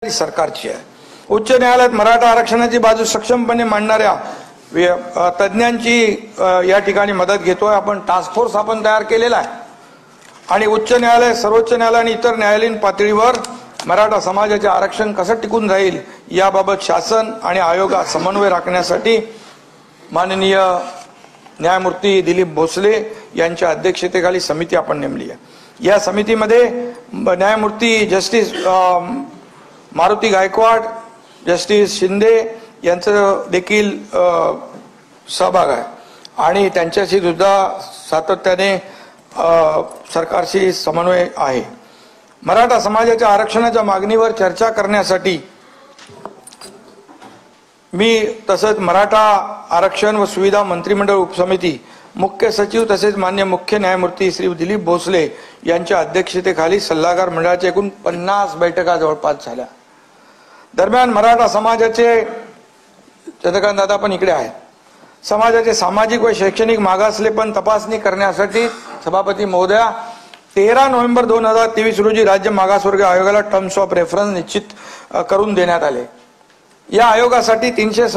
सरकारची आहे। उच्च न्यायालयात मराठा आरक्षणाची बाजू सक्षमपणे मांडणाऱ्या तज्ञांची या ठिकाणी मदत घेतोय आपण। टास्क फोर्स आपण तयार केलेला आहे आणि उच्च न्यायालय, सर्वोच्च न्यायालय आणि इतर न्यायालयीन पातळीवर मराठा समाजाचे आरक्षण कसं टिकून राहील याबाबत शासन आणि आयोगात समन्वय राखण्यासाठी माननीय न्यायमूर्ती दिलीप भोसले यांच्या अध्यक्षतेखाली समिती आपण नेमली आहे। या समितीमध्ये न्यायमूर्ती जस्टिस मारुती गायकवाड, जस्टिस शिंदे यांचं देखील सहभाग आहे आणि त्यांच्याशी सुद्धा सातत्याने सरकारशी समन्वय आहे। मराठा समाजाच्या आरक्षणाच्या मागणीवर चर्चा करण्यासाठी मी तसंच मराठा आरक्षण व सुविधा मंत्रिमंडळ उपसमिती, मुख्य सचिव तसेच मान्य मुख्य न्यायमूर्ती श्री दिलीप भोसले यांच्या अध्यक्षतेखाली सल्लागार मंडळाच्या एकूण 50 बैठका जवळपास झाल्या। दरम्यान मराठा समाजाचे, चंद्रकांत दादा पण इकडे आहेत, समाजाचे सामाजिक व शैक्षणिक मागासलेपण तपासणी करण्यासाठी सभापती महोदया 13 नोव्हेंबर 2023 रोजी राज्य मागासवर्ग आयोगाला टर्म्स ऑफ रेफरन्स निश्चित करून देण्यात आले। या आयोगासाठी 300